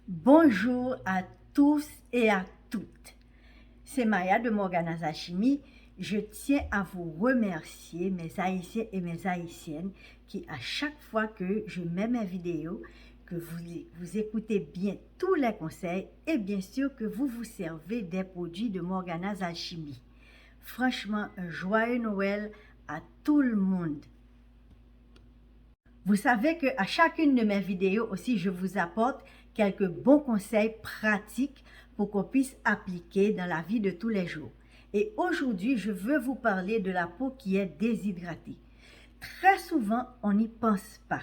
Bonjour à tous et à toutes. C'est Maya de Morgana's Alchimie. Je tiens à vous remercier, mes Haïtiens et mes Haïtiennes, qui à chaque fois que je mets mes vidéos, que vous écoutez bien tous les conseils et bien sûr que vous vous servez des produits de Morgana's Alchimie. Franchement, un joyeux Noël à tout le monde. Vous savez qu'à chacune de mes vidéos aussi, je vous apporte quelques bons conseils pratiques pour qu'on puisse appliquer dans la vie de tous les jours. Et aujourd'hui, je veux vous parler de la peau qui est déshydratée. Très souvent, on n'y pense pas.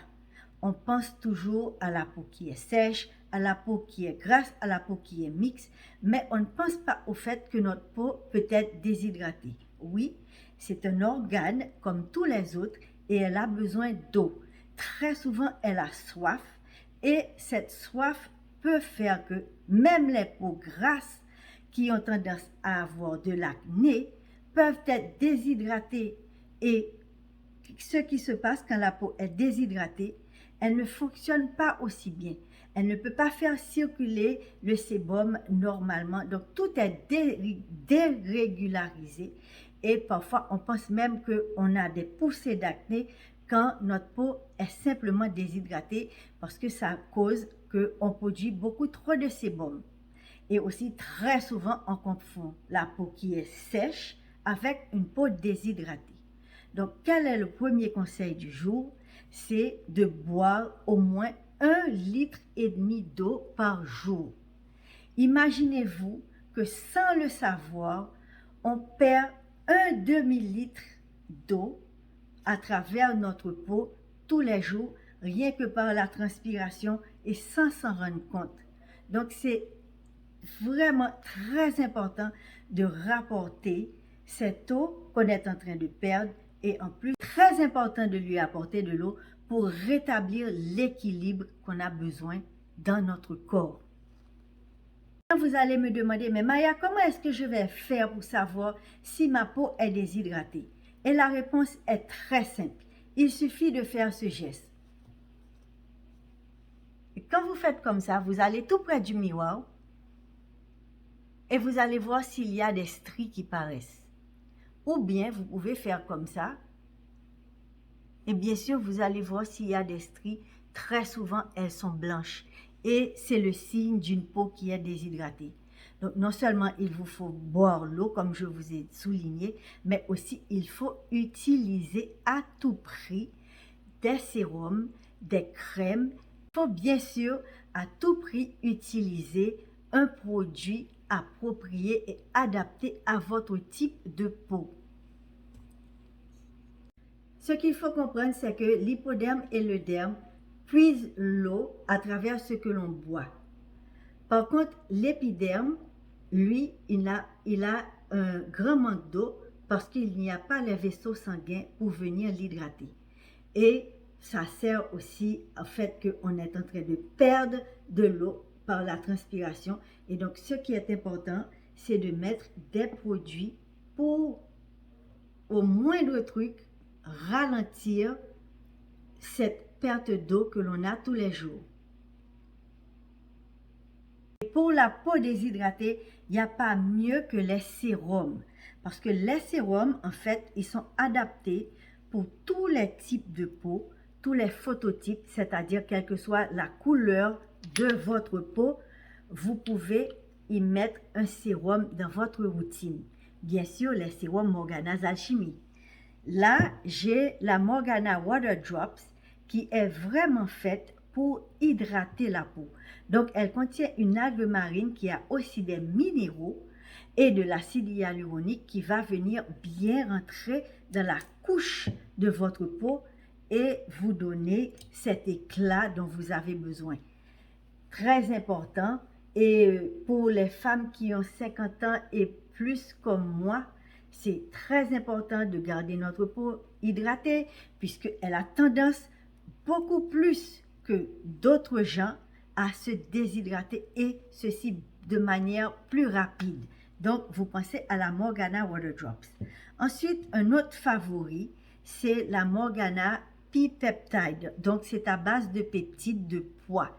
On pense toujours à la peau qui est sèche, à la peau qui est grasse, à la peau qui est mixte, mais on ne pense pas au fait que notre peau peut être déshydratée. Oui, c'est un organe comme tous les autres et elle a besoin d'eau. Très souvent, elle a soif et cette soif peut faire que même les peaux grasses qui ont tendance à avoir de l'acné peuvent être déshydratées. Et ce qui se passe quand la peau est déshydratée, elle ne fonctionne pas aussi bien. Elle ne peut pas faire circuler le sébum normalement. Donc, tout est dérégularisé. Et parfois, on pense même qu'on a des poussées d'acné quand notre peau est simplement déshydratée parce que ça cause qu'on produit beaucoup trop de sébum. Et aussi, très souvent, on confond la peau qui est sèche avec une peau déshydratée. Donc, quel est le premier conseil du jour? C'est de boire au moins 1,5 litre d'eau par jour. Imaginez-vous que sans le savoir, on perd un demi-litre d'eau à travers notre peau tous les jours, rien que par la transpiration et sans s'en rendre compte. Donc, c'est vraiment très important de rapporter cette eau qu'on est en train de perdre et en plus, très important de lui apporter de l'eau pour rétablir l'équilibre qu'on a besoin dans notre corps. Vous allez me demander, mais Maya, comment est-ce que je vais faire pour savoir si ma peau est déshydratée? Et la réponse est très simple. Il suffit de faire ce geste. Et quand vous faites comme ça, vous allez tout près du miroir et vous allez voir s'il y a des stries qui paraissent. Ou bien, vous pouvez faire comme ça. Et bien sûr, vous allez voir s'il y a des stries. Très souvent, elles sont blanches. Et c'est le signe d'une peau qui est déshydratée. Donc, non seulement il vous faut boire l'eau, comme je vous ai souligné, mais aussi il faut utiliser à tout prix des sérums, des crèmes. Il faut bien sûr à tout prix utiliser un produit approprié et adapté à votre type de peau. Ce qu'il faut comprendre, c'est que l'hypoderme et le derme puisent l'eau à travers ce que l'on boit. Par contre, l'épiderme, lui, il a un grand manque d'eau parce qu'il n'y a pas les vaisseaux sanguins pour venir l'hydrater. Et ça sert aussi au fait qu'on est en train de perdre de l'eau par la transpiration. Et donc, ce qui est important, c'est de mettre des produits pour, au moindre truc, ralentir cette perte d'eau que l'on a tous les jours. Et pour la peau déshydratée, il n'y a pas mieux que les sérums. Parce que les sérums, en fait, ils sont adaptés pour tous les types de peau, tous les phototypes, c'est-à-dire quelle que soit la couleur de votre peau, vous pouvez y mettre un sérum dans votre routine. Bien sûr, les sérums Morgana's Alchimie. Là, j'ai la Morgana Water Drops qui est vraiment faite pour hydrater la peau. Donc, elle contient une algue marine qui a aussi des minéraux et de l'acide hyaluronique qui va venir bien rentrer dans la couche de votre peau et vous donner cet éclat dont vous avez besoin. Très important. Et pour les femmes qui ont 50 ans et plus comme moi, c'est très important de garder notre peau hydratée puisqu'elle a tendance beaucoup plus que d'autres gens à se déshydrater et ceci de manière plus rapide. Donc, vous pensez à la Morgana Water Drops. Ensuite, un autre favori, c'est la Morgana P-Peptide. Donc, c'est à base de peptides de pois.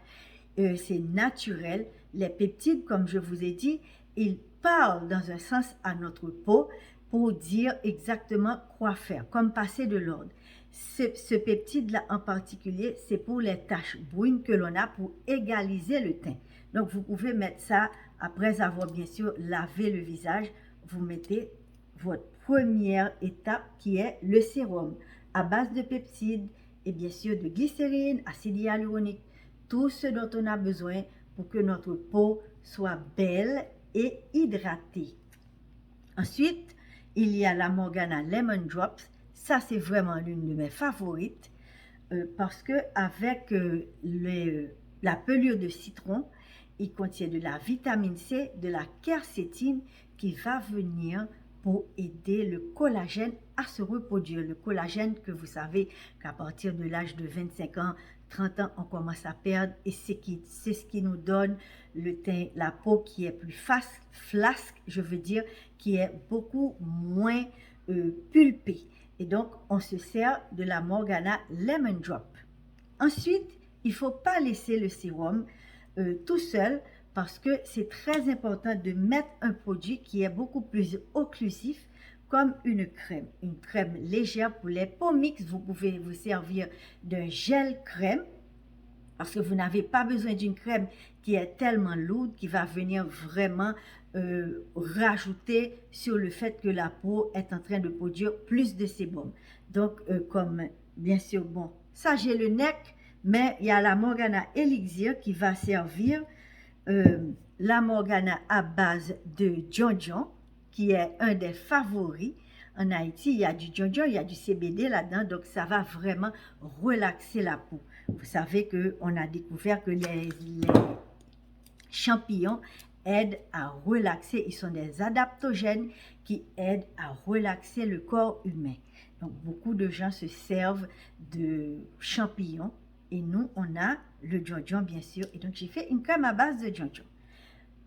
c'est naturel. Les peptides, comme je vous ai dit, ils parlent dans un sens à notre peau pour dire exactement quoi faire, comme passer de l'ordre. Ce peptide-là en particulier, c'est pour les taches brunes que l'on a pour égaliser le teint. Donc, vous pouvez mettre ça après avoir bien sûr lavé le visage. Vous mettez votre première étape qui est le sérum à base de peptides et bien sûr de glycérine, acide hyaluronique, tout ce dont on a besoin pour que notre peau soit belle et hydratée. Ensuite, il y a la Morgana Lemon Drops. Ça, c'est vraiment l'une de mes favorites parce que avec la pelure de citron, il contient de la vitamine C, de la quercétine qui va venir pour aider le collagène à se reproduire. Le collagène que vous savez qu'à partir de l'âge de 25 ans, 30 ans, on commence à perdre et c'est ce qui nous donne le teint, la peau qui est plus flasque, je veux dire, qui est beaucoup moins pulpée. Et donc, on se sert de la Morgana Lemon Drop. Ensuite, il ne faut pas laisser le sérum tout seul parce que c'est très important de mettre un produit qui est beaucoup plus occlusif comme une crème légère pour les peaux mixtes. Vous pouvez vous servir d'un gel crème parce que vous n'avez pas besoin d'une crème qui est tellement lourde qui va venir vraiment rajouter sur le fait que la peau est en train de produire plus de sébum. Donc, comme bien sûr, bon, ça j'ai le neck, mais il y a la Morgana Elixir qui va servir la Morgana à base de Djonjon, qui est un des favoris. En Haïti, il y a du Djonjon, il y a du CBD là-dedans, donc ça va vraiment relaxer la peau. Vous savez qu'on a découvert que les champignons aident à relaxer, ils sont des adaptogènes qui aident à relaxer le corps humain. Donc beaucoup de gens se servent de champignons et nous on a le Djonjon bien sûr, et donc j'ai fait une crème à base de Djonjon.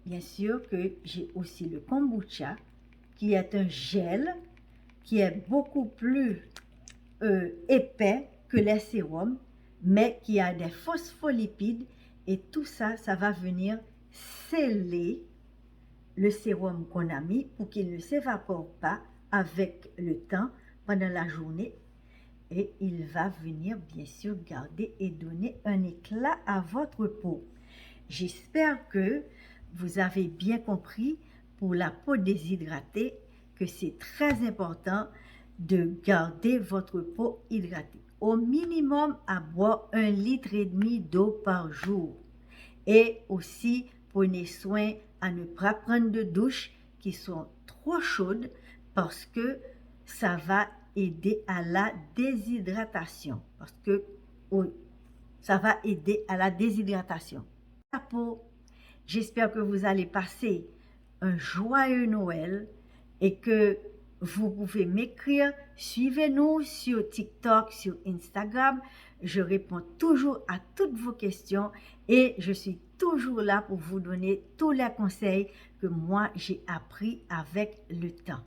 Bien sûr que j'ai aussi le kombucha qui est un gel qui est beaucoup plus épais que les sérums, mais qui a des phospholipides et tout ça, ça va venir sceller le sérum qu'on a mis pour qu'il ne s'évapore pas avec le temps pendant la journée et il va venir bien sûr garder et donner un éclat à votre peau. J'espère que vous avez bien compris pour la peau déshydratée que c'est très important de garder votre peau hydratée. Au minimum à boire 1,5 litre d'eau par jour. Et aussi, prenez soin à ne pas prendre de douches qui sont trop chaudes parce que ça va aider à la déshydratation. Parce que ça va aider à la déshydratation. La peau, j'espère que vous allez passer un joyeux Noël et que vous pouvez m'écrire. Suivez-nous sur TikTok, sur Instagram. Je réponds toujours à toutes vos questions et je suis toujours là pour vous donner tous les conseils que moi j'ai appris avec le temps.